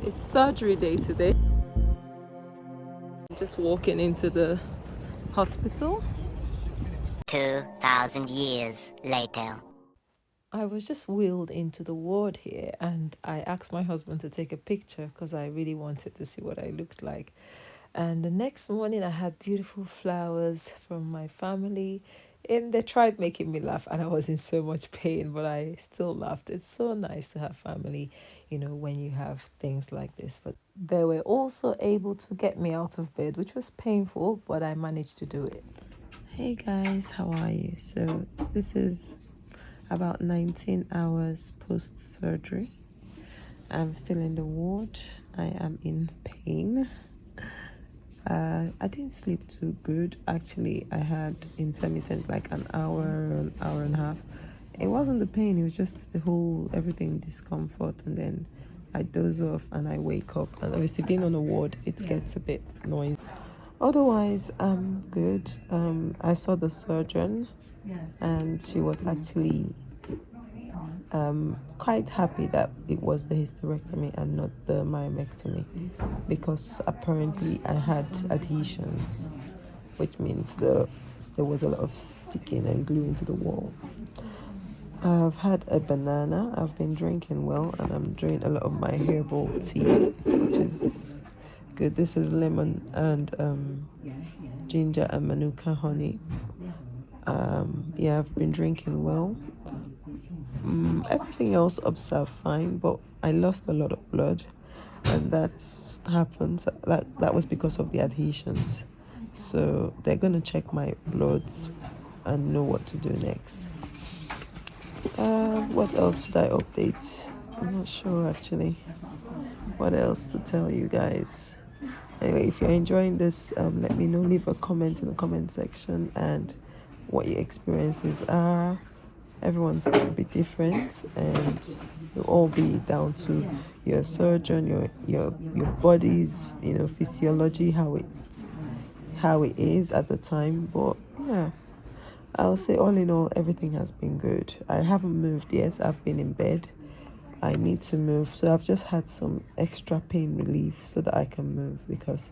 It's surgery day today. Just walking into the hospital. 2,000 years later. I was just wheeled into the ward here and I asked my husband to take a picture because I really wanted to see what I looked like. And the next morning I had beautiful flowers from my family and they tried making me laugh and I was in so much pain, but I still laughed. It's so nice to have family, when you have things like this. But they were also able to get me out of bed, which was painful, but I managed to do it. Hey guys, how are you? So this is about 19 hours post-surgery. I'm still in the ward. I am in pain. I didn't sleep too good. Actually, I had intermittent like an hour and a half. It wasn't the pain, it was just the whole everything discomfort, and then I doze off and I wake up, and obviously being on a ward it gets a bit noisy. Otherwise I'm good. I saw the surgeon and she was actually quite happy that it was the hysterectomy and not the myomectomy, because apparently I had adhesions, which means there was a lot of sticking and gluing to the wall. I've had a banana, I've been drinking well, and I'm drinking a lot of my herbal tea, which is good. This is lemon and ginger and manuka honey. I've been drinking well. Everything else observed fine, but I lost a lot of blood, and that's happened. That was because of the adhesions. So they're gonna check my bloods and know what to do next. What else should I update? I'm not sure actually. What else to tell you guys? Anyway, if you're enjoying this, let me know. Leave a comment in the comment section and what your experiences are. Everyone's going to be different, and it'll all be down to your surgeon, your body's physiology, how it is at the time. But yeah, I'll say all in all, everything has been good. I haven't moved yet. I've been in bed. I need to move, so I've just had some extra pain relief so that I can move, because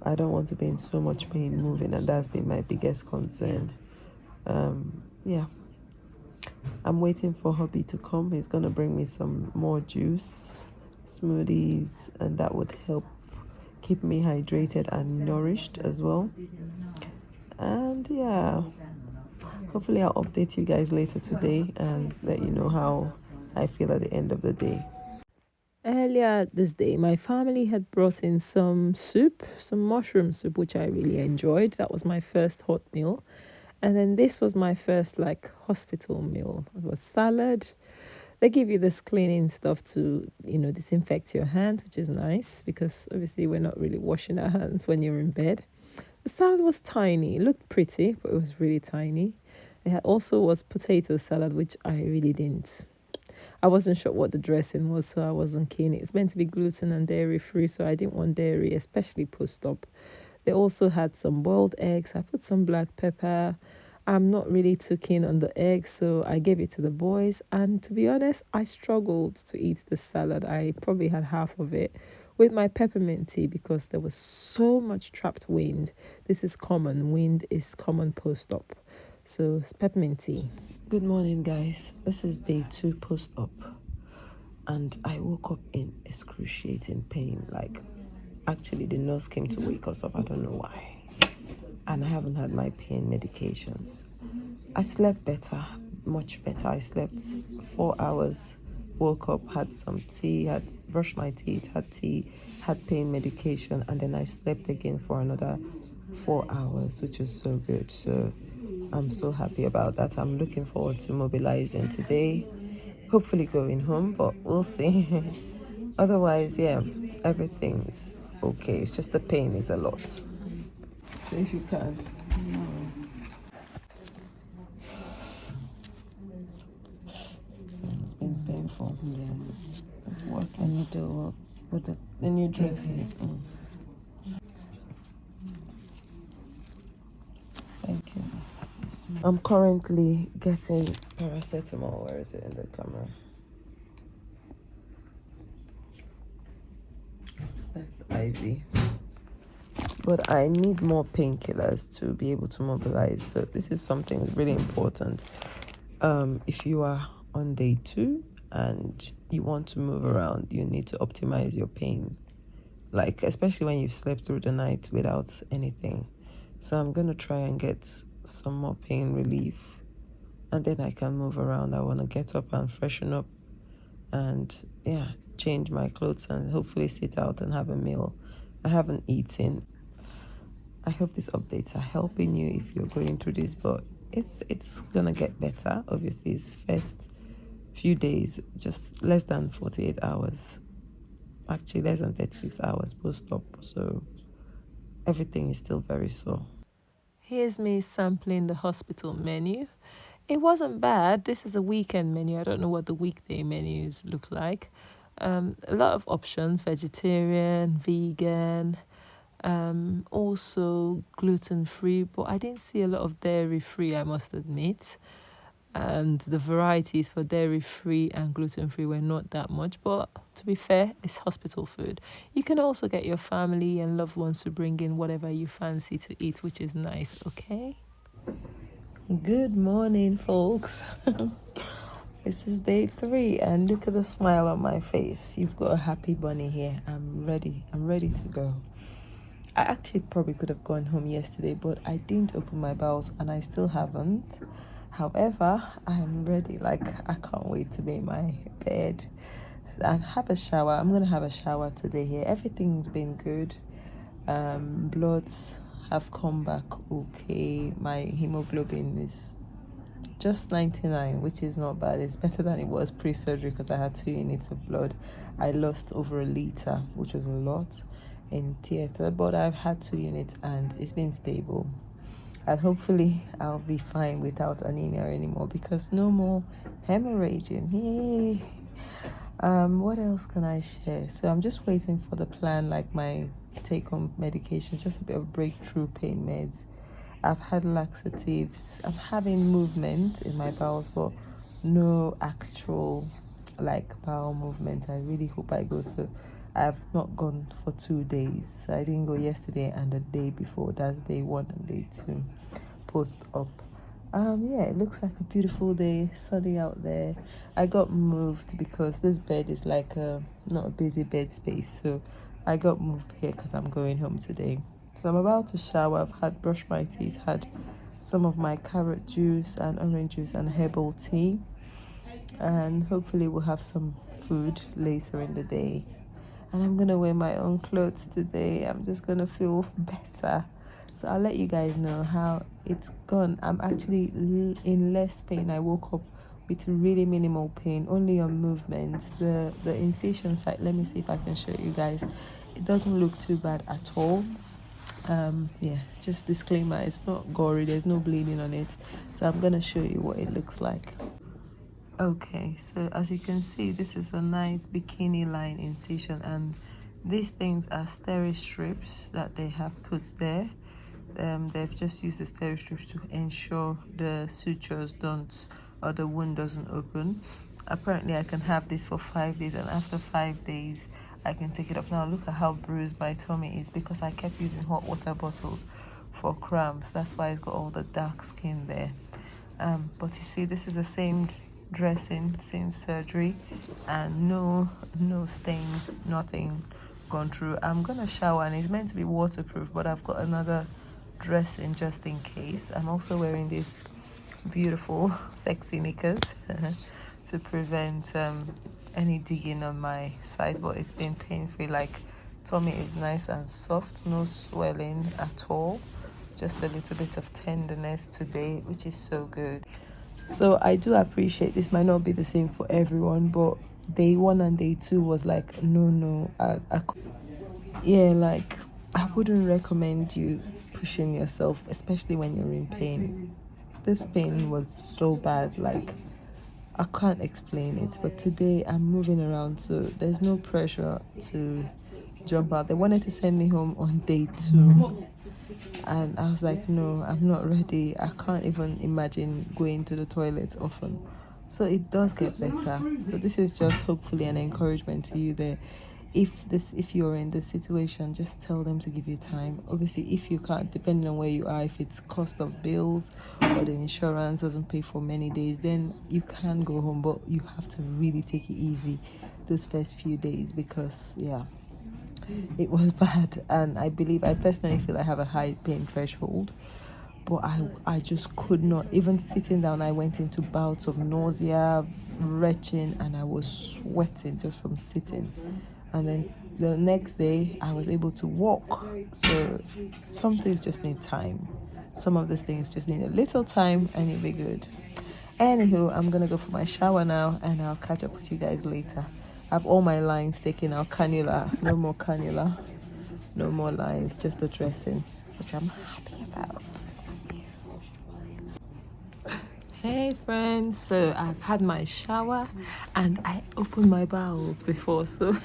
I don't want to be in so much pain moving, and that's been my biggest concern. Yeah, I'm waiting for hubby to come. He's gonna bring me some more juice, smoothies, and that would help keep me hydrated and nourished as well. And yeah, hopefully I'll update you guys later today and let you know how I feel at the end of the day. Earlier this day, my family had brought in some soup, some mushroom soup, which I really enjoyed. That was my first hot meal. And then this was my first hospital meal. It was salad. They give you this cleaning stuff to, disinfect your hands, which is nice because obviously we're not really washing our hands when you're in bed. The salad was tiny. It looked pretty, but it was really tiny. It also was potato salad, which I wasn't sure what the dressing was, so I wasn't keen. It's meant to be gluten and dairy free, so I didn't want dairy, especially post-op. They also had some boiled eggs. I put some black pepper. I'm not really too keen on the eggs, so I gave it to the boys. And to be honest, I struggled to eat the salad. I probably had half of it with my peppermint tea because there was so much trapped wind. This is common. Wind is common post-op. So it's peppermint tea. Good morning, guys. This is day 2 post-op. And I woke up in excruciating pain. Actually, the nurse came to wake us up. I don't know why. And I haven't had my pain medications. I slept better, much better. I slept 4 hours, woke up, had some tea, had brushed my teeth, had tea, had pain medication, and then I slept again for another 4 hours, which is so good. So I'm so happy about that. I'm looking forward to mobilizing today. Hopefully going home, but we'll see. Otherwise, yeah, everything's okay. It's just the pain is a lot. So if you can. It's been painful. Yeah, it's working. And you do with the new dressing. Thank you. I'm currently getting paracetamol. Where is it in the camera? That's the IV. But I need more painkillers to be able to mobilize. So this is something that's really important. If you are on day 2 and you want to move around, you need to optimize your pain. Like, especially when you've slept through the night without anything. So I'm going to try and get some more pain relief. And then I can move around. I want to get up and freshen up. And yeah, change my clothes and hopefully sit out and have a meal. I haven't eaten. I hope these updates are helping you if you're going through this, but it's gonna get better. Obviously, it's first few days, just less than 48 hours. Actually, less than 36 hours post-op, so everything is still very sore. Here's me sampling the hospital menu. It wasn't bad. This is a weekend menu. I don't know what the weekday menus look like. A lot of options: vegetarian, vegan, also gluten-free, but I didn't see a lot of dairy-free, I must admit. And the varieties for dairy-free and gluten-free were not that much, but to be fair, it's hospital food. You can also get your family and loved ones to bring in whatever you fancy to eat, which is nice, okay? Good morning, folks. This is day 3, and look at the smile on my face. You've got a happy bunny here. I'm ready to go. I actually probably could have gone home yesterday, but I didn't open my bowels and I still haven't. However, I'm ready. Like, I can't wait to be in my bed and have a shower. I'm going to have a shower today here. Everything's been good. Bloods have come back okay. My hemoglobin is just 99, which is not bad. It's better than it was pre-surgery because I had 2 units of blood. I lost over 1 liter, which was a lot in theatre, but I've had 2 units and it's been stable. And hopefully I'll be fine without anemia anymore because no more haemorrhaging. Yay! What else can I share? So I'm just waiting for the plan, like my take-home medications, just a bit of breakthrough pain meds. I've had laxatives. I'm having movement in my bowels, but no actual like bowel movement. I really hope I go to. I've not gone for 2 days. I didn't go yesterday and the day before. That's day 1 and day 2 post-op. Yeah, it looks like a beautiful day, sunny out there. I got moved because this bed is like not a busy bed space, so I got moved here because I'm going home today. So I'm about to shower. I've had brushed my teeth, had some of my carrot juice and orange juice and herbal tea, and hopefully we'll have some food later in the day. And I'm gonna wear my own clothes today. I'm just gonna feel better. So I'll let you guys know how it's gone. I'm actually in less pain. I woke up with really minimal pain, only on movements. The incision site, let me see if I can show you guys. It doesn't look too bad at all. Yeah, just disclaimer, it's not gory, there's no bleeding on it. So I'm gonna show you what it looks like. Okay, so as you can see, this is a nice bikini line incision, and these things are steri strips that they have put there. They've just used the steri strips to ensure the sutures don't, or the wound doesn't open. Apparently I can have this for 5 days, and after 5 days I can take it off. Now look at how bruised my tummy is because I kept using hot water bottles for cramps. That's why it's got all the dark skin there. But you see, this is the same dressing since surgery, and no stains, nothing gone through. I'm gonna shower, and it's meant to be waterproof, but I've got another dressing just in case. I'm also wearing these beautiful sexy knickers to prevent any digging on my side, but it's been pain-free. Like, tummy is nice and soft, no swelling at all, just a little bit of tenderness today, which is so good. So I do appreciate this might not be the same for everyone, but day 1 and day 2 was like no. Yeah, like I wouldn't recommend you pushing yourself, especially when you're in pain. This pain was so bad, like I can't explain it. But today I'm moving around, so there's no pressure to jump out. They wanted to send me home on day 2. And I was like, no, I'm not ready. I can't even imagine going to the toilet often. So it does get better. So this is just hopefully an encouragement to you there. if you're in this situation, just tell them to give you time. Obviously, if you can't, depending on where you are, if it's cost of bills or the insurance doesn't pay for many days, then you can go home, but you have to really take it easy those first few days, because it was bad. And I personally feel I have a high pain threshold, but I just could not. Even sitting down, I went into bouts of nausea, retching, and I was sweating just from sitting. And then the next day, I was able to walk. So some things just need time. Some of these things just need a little time, and you'll be good. Anywho, I'm gonna go for my shower now, and I'll catch up with you guys later. I have all my lines taken out. Cannula, no more cannula, no more lines, just the dressing, which I'm happy about. Hey friends, so I've had my shower and I opened my bowels before, so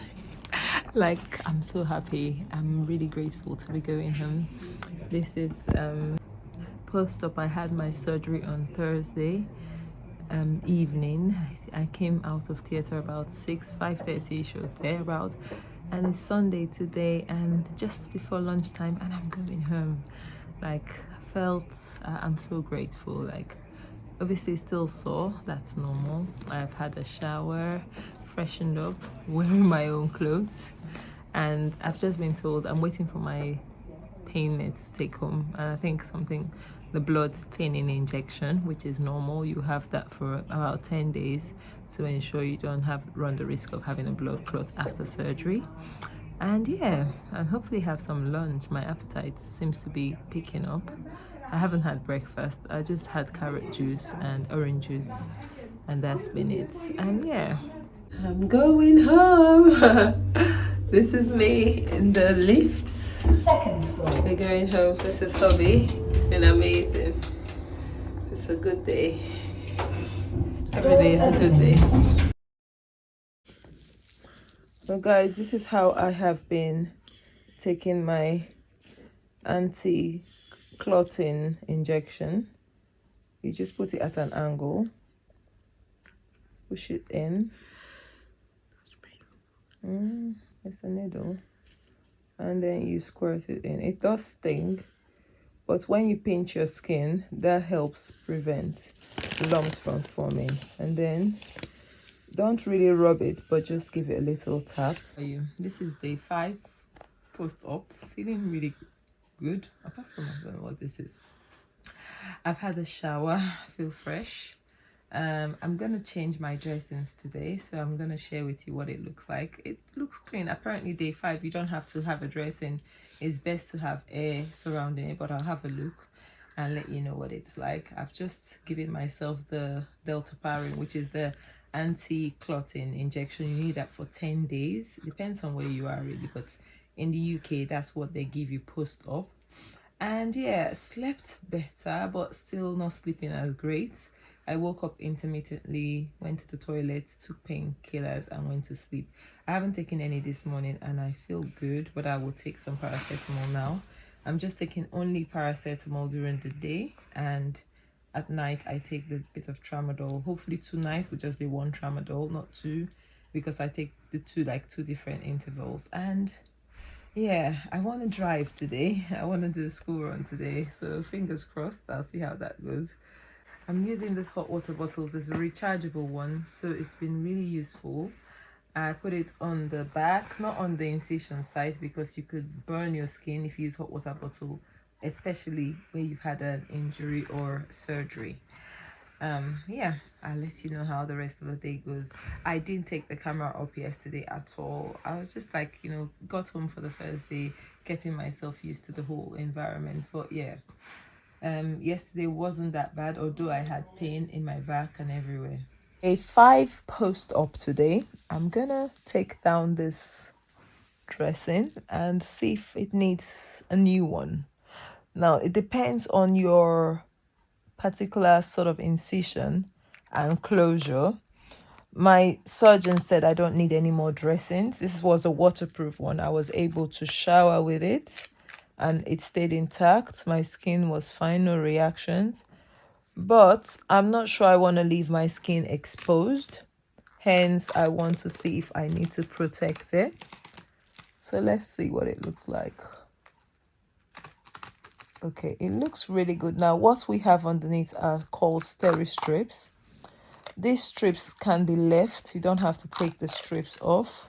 like I'm so happy. I'm really grateful to be going home. This is post-op. I had my surgery on Thursday evening. I came out of theater about 5:30, she was there about, and it's Sunday today and just before lunchtime, and I'm going home. Like, I'm so grateful. Like, obviously still sore, that's normal. I've had a shower, freshened up, wearing my own clothes, and I've just been told I'm waiting for my pain meds to take home, and I think the blood thinning injection, which is normal. You have that for about 10 days to ensure you don't run the risk of having a blood clot after surgery. And and hopefully have some lunch. My appetite seems to be picking up. I haven't had breakfast. I just had carrot juice and orange juice, and that's been it. And I'm going home. This is me in the lift. Second floor. We're going home. This is hubby. It's been amazing. It's a good day. Every day is a good day. So guys, this is how I have been taking my anti-clotting injection. You just put it at an angle, push it in. It's a needle, and then you squirt it in. It does sting, but when you pinch your skin, that helps prevent lumps from forming. And then don't really rub it, but just give it a little tap. This is day 5 post-op. Feeling really good, apart from I don't know what this is. I've had a shower, feel fresh. I'm gonna change my dressings today, so I'm gonna share with you what it looks like. It looks clean. Apparently day 5 you don't have to have a dressing. It's best to have air surrounding it, but I'll have a look and let you know what it's like. I've just given myself the deltaparin, which is the anti-clotting injection. You need that for 10 days. Depends on where you are really, but in the UK that's what they give you post-op. And slept better, but still not sleeping as great. I woke up intermittently, went to the toilet, took painkillers, and went to sleep. I haven't taken any this morning and I feel good, but I will take some paracetamol now. I'm just taking only paracetamol during the day, and at night I take the bit of tramadol. Hopefully tonight will just be 1 tramadol, not 2, because I take the 2 different intervals. And I want to drive today. I want to do a school run today, so fingers crossed. I'll see how that goes. I'm using this hot water bottles. It's a rechargeable one, so it's been really useful. I put it on the back, not on the incision site, because you could burn your skin if you use hot water bottle, especially where you've had an injury or surgery. I'll let you know how the rest of the day goes. I didn't take the camera up yesterday at all. I was just got home for the first day, getting myself used to the whole environment. But yesterday wasn't that bad, although I had pain in my back and everywhere. A 5 post-op today. I'm gonna take down this dressing and see if it needs a new one. Now it depends on your particular sort of incision and closure. My surgeon said I don't need any more dressings. This was a waterproof one. I was able to shower with it and it stayed intact. My skin was fine, no reactions. But I'm not sure I want to leave my skin exposed. Hence, I want to see if I need to protect it. So let's see what it looks like. Okay, it looks really good. Now what we have underneath are called steri strips. These strips can be left. You don't have to take the strips off.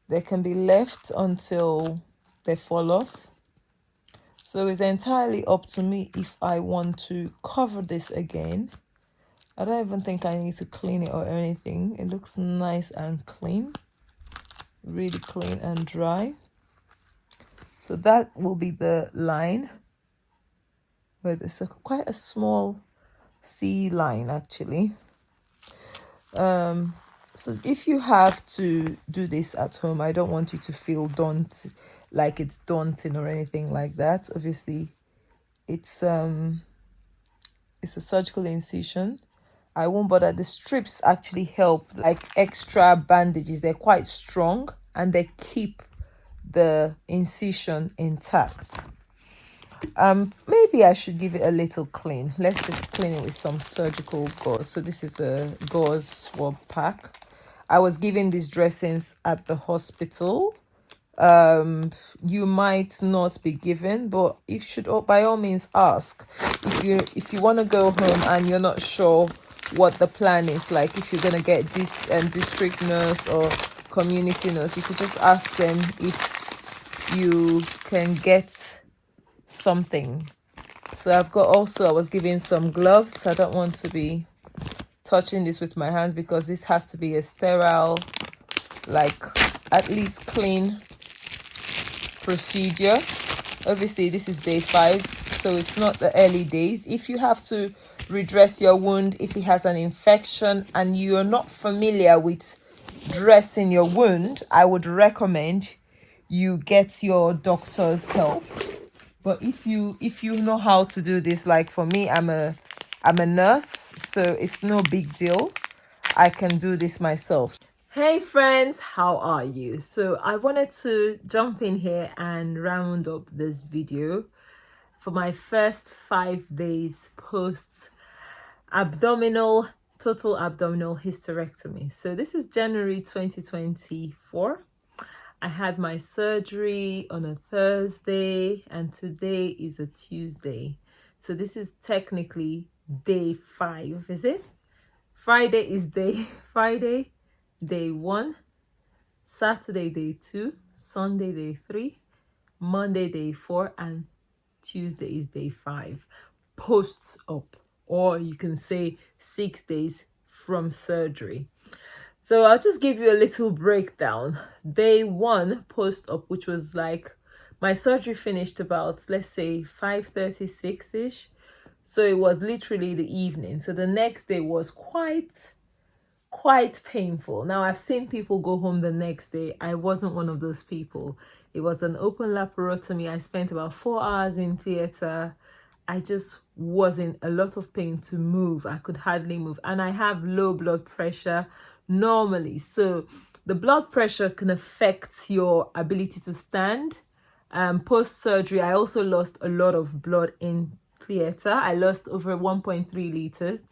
They can be left until they fall off. So it's entirely up to me if I want to cover this again. I don't even think I need to clean it or anything. It looks nice and clean, really clean and dry. So that will be the line, but it's quite a small C line actually. So if you have to do this at home, I don't want you to feel like it's daunting or anything like that. Obviously, it's a surgical incision. I won't bother. The strips actually help, like extra bandages. They're quite strong and they keep the incision intact. Maybe I should give it a little clean. Let's just clean it with some surgical gauze. So this is a gauze swab pack. I was given these dressings at the hospital. You might not be given, but you should by all means ask. If you want to go home and you're not sure what the plan is, like if you're gonna get this district nurse or community nurse, you could just ask them if you can get something. So I was given some gloves. I don't want to be touching this with my hands because this has to be a sterile, like at least clean procedure. Obviously this is day 5, so it's not the early days. If you have to redress your wound, if it has an infection and you're not familiar with dressing your wound, I would recommend you get your doctor's help. But if you know how to do this, like for me, I'm a nurse, so it's no big deal. I can do this myself. Hey friends, how are you? So I wanted to jump in here and round up this video for my first 5 days post total abdominal hysterectomy. So this is January 2024. I had my surgery on a Thursday and today is a Tuesday. So this is technically day 5, is it? Friday is Friday, day 1, Saturday, day 2, Sunday, day 3, Monday, day 4, and Tuesday is day 5. Post-op, or you can say 6 days from surgery. So I'll just give you a little breakdown. Day 1 post-op, which was like my surgery finished about, let's say 5:36ish. So it was literally the evening. So the next day was quite painful. Now I've seen people go home the next day. I wasn't one of those people. It was an open laparotomy. I spent about 4 hours in theater. I just was in a lot of pain to move. I could hardly move. And I have low blood pressure normally. So the blood pressure can affect your ability to stand. Post-surgery, I also lost a lot of blood in theater. I lost over 1.3 liters.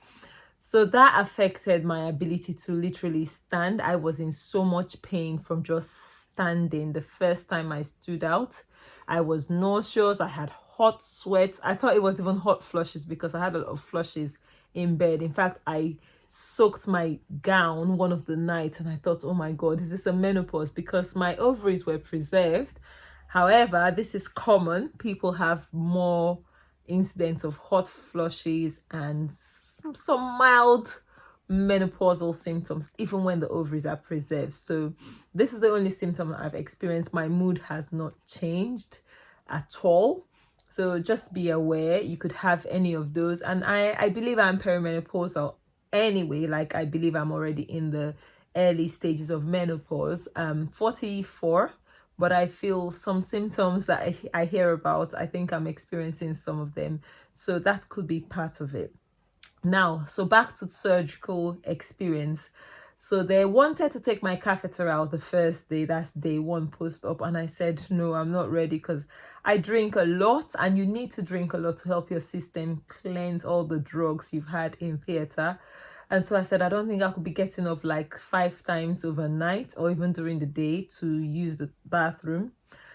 So that affected my ability to literally stand. I was in so much pain from just standing. The first time I stood out, I was nauseous. I had hot sweats. I thought it was even hot flushes because I had a lot of flushes in bed. In fact, I soaked my gown one of the nights and I thought, oh my God, is this a menopause? Because my ovaries were preserved. However, this is common. People have more incidents of hot flushes and some mild menopausal symptoms even when the ovaries are preserved. So this is the only symptom I've experienced. My mood has not changed at all. So just be aware you could have any of those. And I believe I'm perimenopausal anyway. Like I believe I'm already in the early stages of menopause. 44, but I feel some symptoms that I hear about. I think I'm experiencing some of them. So that could be part of it. Now, so back to surgical experience. So they wanted to take my catheter out the first day, that's day 1 post-op. And I said, no, I'm not ready because I drink a lot and you need to drink a lot to help your system cleanse all the drugs you've had in theater. And so I said, I don't think I could be getting up like 5 times overnight or even during the day to use the bathroom.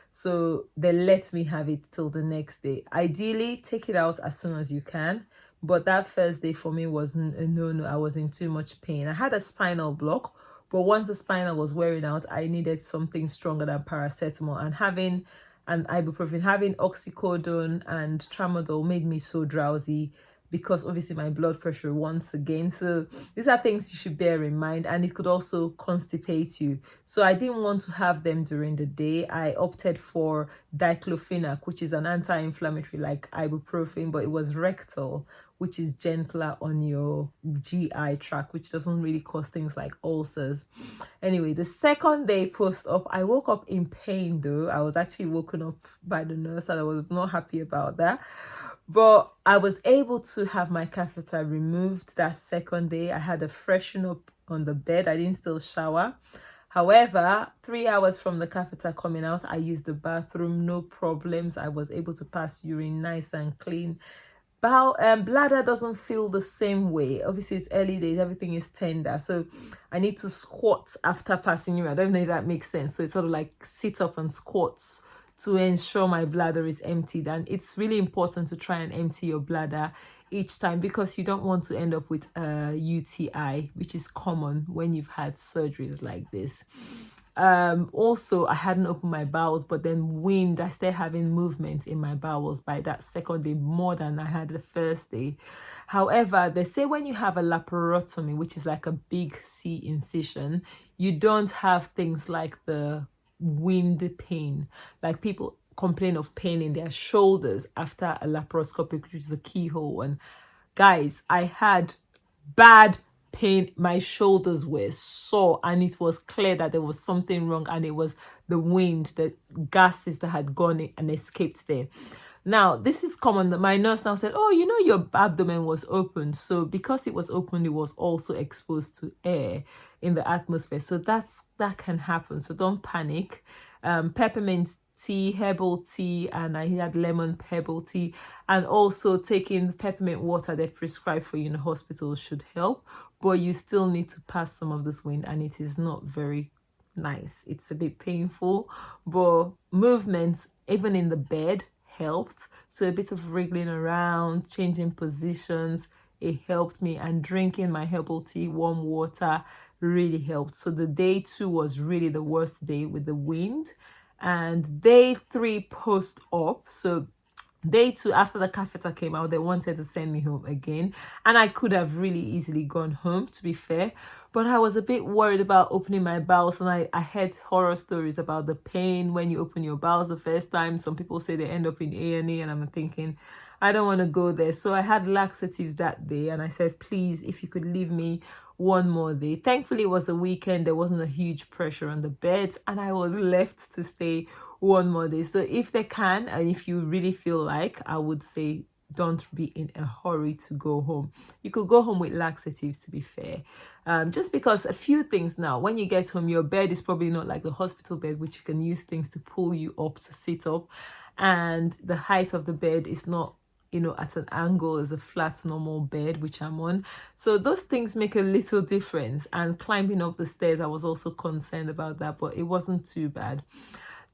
So they let me have it till the next day. Ideally, take it out as soon as you can. But that first day for me was a no. I was in too much pain. I had a spinal block, but once the spinal was wearing out, I needed something stronger than paracetamol. And having an ibuprofen, having oxycodone and tramadol made me so drowsy, because obviously my blood pressure once again. So these are things you should bear in mind, and it could also constipate you. So I didn't want to have them during the day. I opted for diclofenac, which is an anti-inflammatory like ibuprofen, but it was rectal, which is gentler on your GI tract, which doesn't really cause things like ulcers. Anyway, the second day post-op, I woke up in pain though. I was actually woken up by the nurse and I was not happy about that. But I was able to have my catheter removed that second day. I had a freshen up on the bed. I didn't still shower. However, 3 hours from the catheter coming out, I used the bathroom, no problems. I was able to pass urine nice and clean. Bladder doesn't feel the same way. Obviously, it's early days, everything is tender. So I need to squat after passing urine. I don't know if that makes sense. So it's sort of like sit up and squats to ensure my bladder is emptied. And it's really important to try and empty your bladder each time, because you don't want to end up with a UTI, which is common when you've had surgeries like this. Also, I hadn't opened my bowels, but then I started having movement in my bowels by that second day, more than I had the first day. However, they say when you have a laparotomy, which is like a big C incision, you don't have things like the wind pain. Like people complain of pain in their shoulders after a laparoscopic, which is the keyhole. And guys, I had bad pain. My shoulders were sore, and it was clear that there was something wrong, and it was the wind, the gases that had gone in and escaped there. Now, this is common. My nurse now said, oh, your abdomen was open. So because it was open, it was also exposed to air in the atmosphere. So that can happen. So don't panic. Peppermint tea, herbal tea, and I had lemon herbal tea, and also taking peppermint water they prescribe for you in the hospital should help, but you still need to pass some of this wind, and it is not very nice. It's a bit painful, but movements even in the bed helped. So a bit of wriggling around, changing positions, it helped me, and drinking my herbal tea, warm water, really helped. So the day 2 was really the worst day with the wind, and day 3 post-op. So day 2, after the catheter came out, they wanted to send me home again, and I could have really easily gone home, to be fair, but I was a bit worried about opening my bowels, and I heard horror stories about the pain when you open your bowels the first time. Some people say they end up in A&E, and I'm thinking, I don't want to go there. So I had laxatives that day, and I said, please, if you could leave me one more day. Thankfully, it was a weekend. There wasn't a huge pressure on the beds, and I was left to stay one more day. So if they can, and if you really feel like, I would say don't be in a hurry to go home. You could go home with laxatives, to be fair. Just because a few things now, when you get home, your bed is probably not like the hospital bed, which you can use things to pull you up to sit up. And the height of the bed is not at an angle as a flat normal bed, which I'm on. So those things make a little difference. And climbing up the stairs, I was also concerned about that, but it wasn't too bad.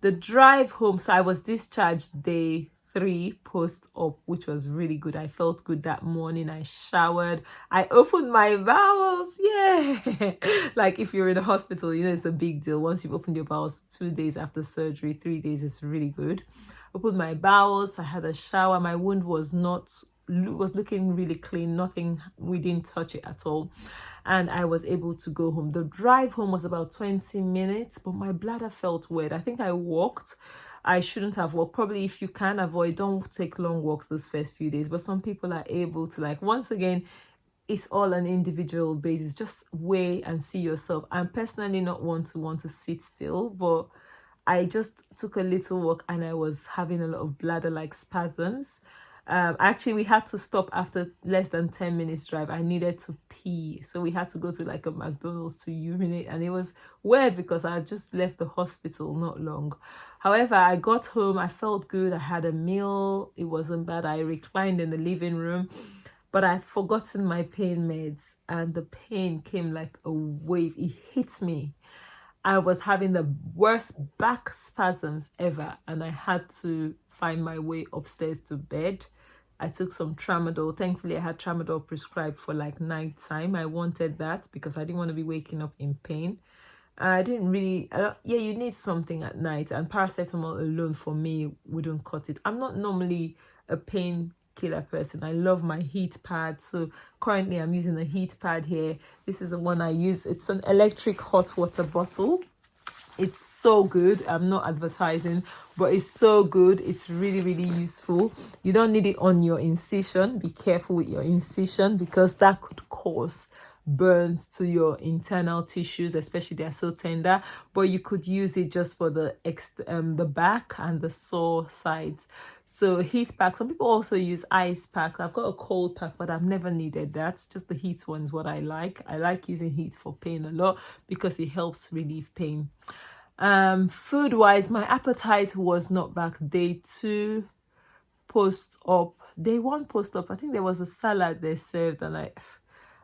The drive home, so I was discharged day 3 post-op, which was really good. I felt good that morning. I showered, I opened my bowels. Yeah. Like if you're in a hospital, it's a big deal. Once you've opened your bowels 2 days after surgery, 3 days is really good. Opened my bowels, I had a shower. My wound was looking really clean. Nothing, we didn't touch it at all, and I was able to go home. The drive home was about 20 minutes, but my bladder felt weird. I think I walked. I shouldn't have walked. Probably, if you can avoid, don't take long walks those first few days, but some people are able to. Once again, it's all an individual basis. Just weigh and see yourself. I'm personally not want to sit still, but I just took a little walk, and I was having a lot of bladder-like spasms. Actually, we had to stop after less than 10 minutes drive. I needed to pee, so we had to go to a McDonald's to urinate, and it was weird because I had just left the hospital not long. However, I got home, I felt good, I had a meal, it wasn't bad. I reclined in the living room, but I'd forgotten my pain meds, and the pain came like a wave. It hit me. I was having the worst back spasms ever, and I had to find my way upstairs to bed. I took some tramadol. Thankfully, I had tramadol prescribed for like nighttime. I wanted that because I didn't want to be waking up in pain. I didn't really, yeah, you need something at night, and paracetamol alone for me wouldn't cut it. I'm not normally a painkiller person. I love my heat pad. So currently I'm using a heat pad here. This is the one I use. It's an electric hot water bottle. It's so good. I'm not advertising, but it's so good. It's really, really useful. You don't need it on your incision. Be careful with your incision because that could cause burns to your internal tissues, especially they're so tender. But you could use it just for the back and the sore sides. So heat pack. Some people also use ice packs. I've got a cold pack, but I've never needed that. Just the heat one is what I like. I like using heat for pain a lot because it helps relieve pain. Food wise, my appetite was not back. Day 2 post-op, day 1 post-op, I think there was a salad they served, and I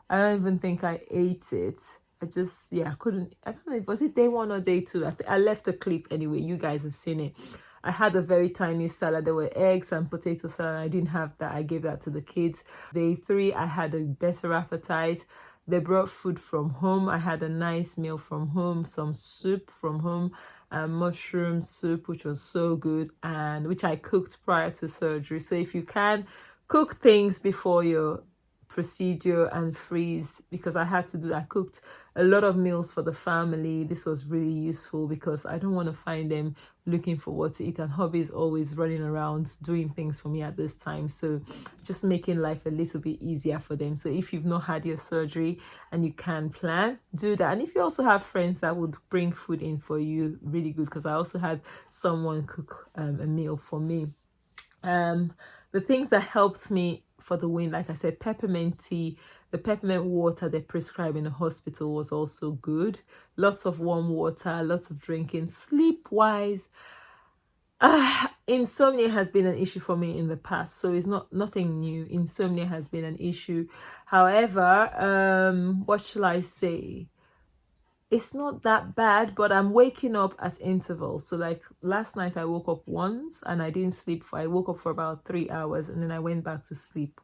don't even think I ate it. I just, yeah, I couldn't. I don't know, was it day 1 or day 2? I left a clip anyway. You guys have seen it. I had a very tiny salad. There were eggs and potato salad. I didn't have that. I gave that to the kids. Day 3, I had a better appetite. They brought food from home. I had a nice meal from home, some soup from home, mushroom soup, which was so good, and which I cooked prior to surgery. So if you can, cook things before your procedure and freeze, because I cooked a lot of meals for the family. This was really useful because I don't want to find them looking for what to eat, and hubby is always running around doing things for me at this time, so just making life a little bit easier for them. So if you've not had your surgery and you can plan, do that. And if you also have friends that would bring food in for you, really good, because I also had someone cook a meal for me. The things that helped me for the wind, like I said, peppermint tea, the peppermint water they prescribe in the hospital was also good. Lots of warm water, lots of drinking. Sleep wise, insomnia has been an issue for me in the past, so it's nothing new. Insomnia has been an issue. However, what shall I say? It's not that bad, but I'm waking up at intervals. So like last night I woke up once and I didn't sleep I woke up for about 3 hours, and then I went back to sleep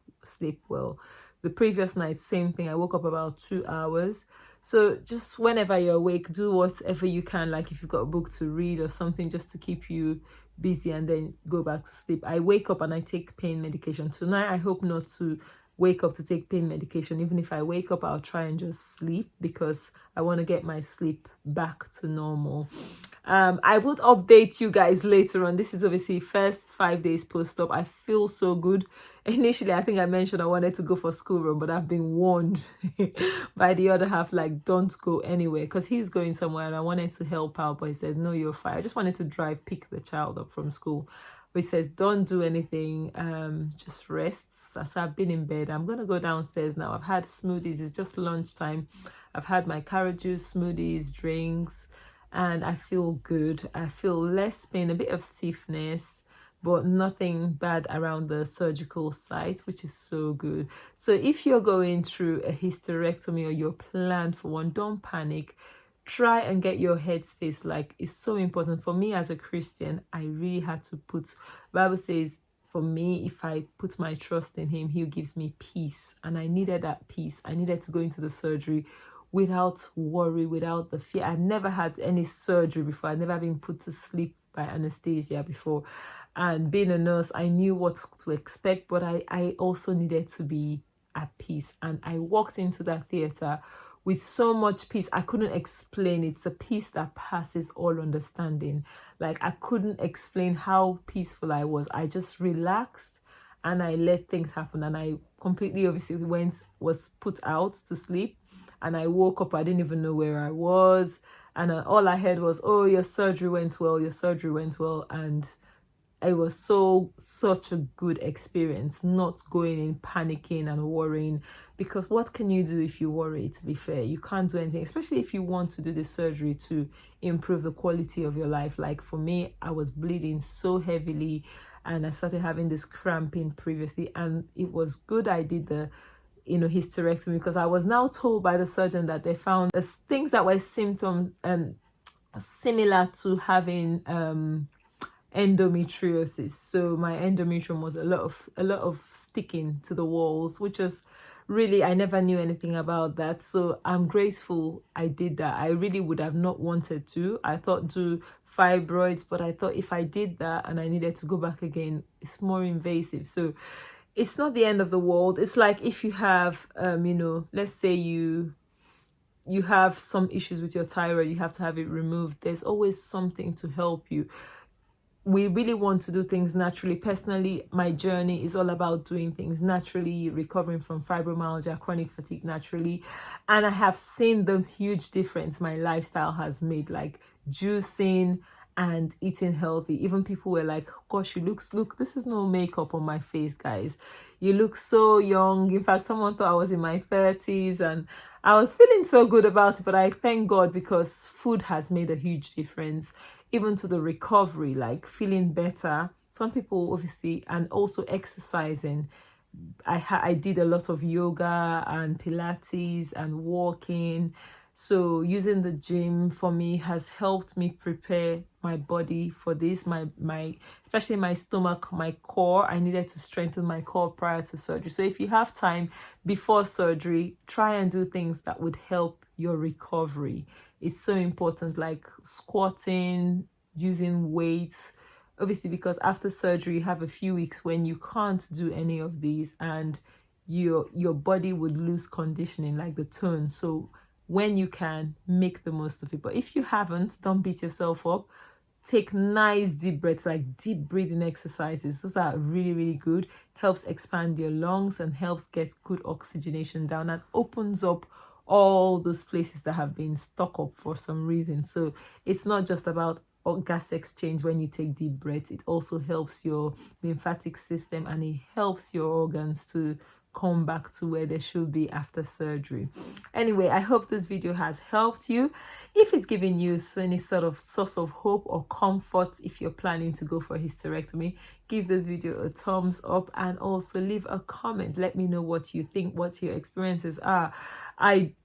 well. The previous night, same thing. I woke up about 2 hours. So just whenever you're awake, do whatever you can, like if you've got a book to read or something, just to keep you busy, and then go back to sleep. I wake up and I take pain medication. Tonight I hope not to wake up to take pain medication. Even if I wake up, I'll try and just sleep because I want to get my sleep back to normal. I would update you guys later on. This is obviously first 5 days post-op. I feel so good. Initially, I think I mentioned I wanted to go for school run, but I've been warned by the other half, like, don't go anywhere, because he's going somewhere and I wanted to help out, but he said, no, you're fine. I just wanted to pick the child up from school. But he says, don't do anything, just rest. So I've been in bed. I'm going to go downstairs now. I've had smoothies. It's just lunchtime. I've had my carrot juice, smoothies, drinks, and I feel good. I feel less pain, a bit of stiffness, but nothing bad around the surgical site, which is so good. So if you're going through a hysterectomy or you're planned for one, don't panic. Try and get your headspace. Like, it's so important. For me as a Christian, I really had to the Bible says, for me, if I put my trust in him, he gives me peace. And I needed that peace. I needed to go into the surgery without worry, without the fear. I'd never had any surgery before. I'd never been put to sleep by anesthesia before. And being a nurse, I knew what to expect, but I also needed to be at peace. And I walked into that theater with so much peace. I couldn't explain it. It's a peace that passes all understanding. Like, I couldn't explain how peaceful I was. I just relaxed and I let things happen. And I completely, obviously, was put out to sleep. And I woke up, I didn't even know where I was. And all I heard was, oh, your surgery went well, your surgery went well. And it was such a good experience, not going in panicking and worrying, because what can you do if you worry? To be fair, you can't do anything, especially if you want to do the surgery to improve the quality of your life. Like for me, I was bleeding so heavily and I started having this cramping previously, and it was good I did the hysterectomy, because I was now told by the surgeon that they found things that were symptoms similar to having endometriosis. So my endometrium was a lot of sticking to the walls, which was really, I never knew anything about that. So I'm grateful I did that. I really would have not wanted to. I thought do fibroids, but I thought if I did that and I needed to go back again, it's more invasive. So it's not the end of the world. It's like if you have let's say you have some issues with your thyroid, you have to have it removed. There's always something to help you. We really want to do things naturally. Personally, my journey is all about doing things naturally, recovering from fibromyalgia, chronic fatigue naturally. And I have seen the huge difference my lifestyle has made, like juicing and eating healthy. Even people were like, gosh, look, this is no makeup on my face, guys. You look so young. In fact, someone thought I was in my 30s, and I was feeling so good about it. But I thank God, because food has made a huge difference, even to the recovery, like feeling better. Some people obviously, and also exercising. I did a lot of yoga and Pilates and walking. So using the gym for me has helped me prepare my body for this. My especially my stomach, my core. I needed to strengthen my core prior to surgery. So if you have time before surgery, try and do things that would help your recovery. It's so important, like squatting, using weights, obviously, because after surgery you have a few weeks when you can't do any of these, and your body would lose conditioning, like the tone. So when you can, make the most of it. But if you haven't, don't beat yourself up. Take nice deep breaths, like deep breathing exercises. Those are really, really good. Helps expand your lungs and helps get good oxygenation down, and opens up all those places that have been stuck up for some reason. So it's not just about gas exchange when you take deep breaths. It also helps your lymphatic system, and it helps your organs to come back to where they should be after surgery. Anyway, I hope this video has helped you. If it's giving you any sort of source of hope or comfort if you're planning to go for a hysterectomy, give this video a thumbs up, and also leave a comment. Let me know what you think, what your experiences are.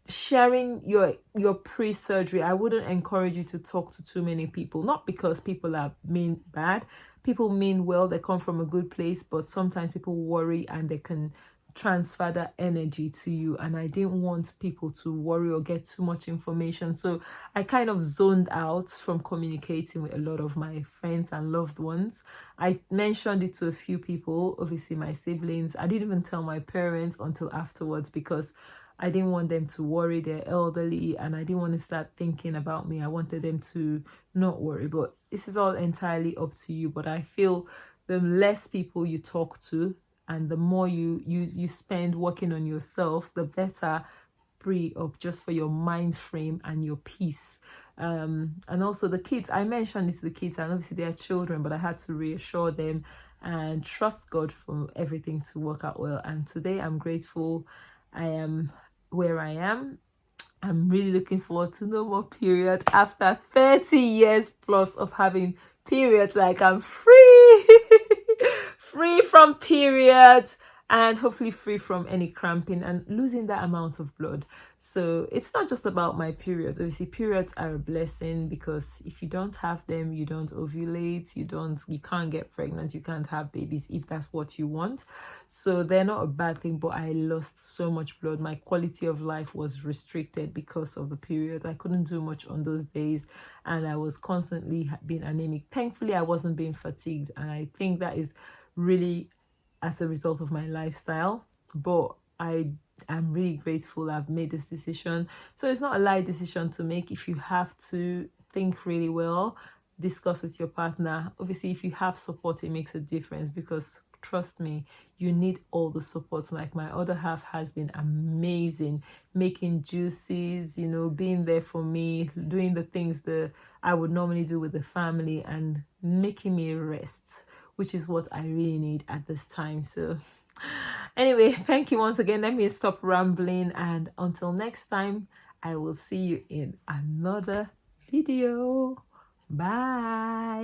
Sharing your pre-surgery, I wouldn't encourage you to talk to too many people, not because people are mean bad. People mean well, they come from a good place, but sometimes people worry and they can transfer that energy to you, and I didn't want people to worry or get too much information. So I kind of zoned out from communicating with a lot of my friends and loved ones. I mentioned it to a few people, obviously my siblings. I didn't even tell my parents until afterwards, because I didn't want them to worry. They're elderly, and I didn't want to start thinking about me. I wanted them to not worry. But this is all entirely up to you. But I feel the less people you talk to, and the more you spend working on yourself, the better pre-op, just for your mind frame and your peace. And also the kids, I mentioned it to the kids, and obviously they are children, but I had to reassure them and trust God for everything to work out well. And today I'm grateful I am where I am. I'm really looking forward to no more periods after 30 years plus of having periods. Like, I'm free. Free from periods, and hopefully free from any cramping and losing that amount of blood. So it's not just about my periods. Obviously periods are a blessing, because if you don't have them, you don't ovulate, you can't get pregnant, you can't have babies if that's what you want. So they're not a bad thing, but I lost so much blood. My quality of life was restricted because of the periods. I couldn't do much on those days, and I was constantly being anemic. Thankfully I wasn't being fatigued, and I think that is really as a result of my lifestyle. But I am really grateful I've made this decision. So it's not a light decision to make. If you have to, think really well, discuss with your partner. Obviously if you have support, it makes a difference, because trust me, you need all the support. Like, my other half has been amazing, making juices, being there for me, doing the things that I would normally do with the family, and making me rest which is what I really need at this time. So anyway, thank you once again. Let me stop rambling, and until next time, I will see you in another video. Bye.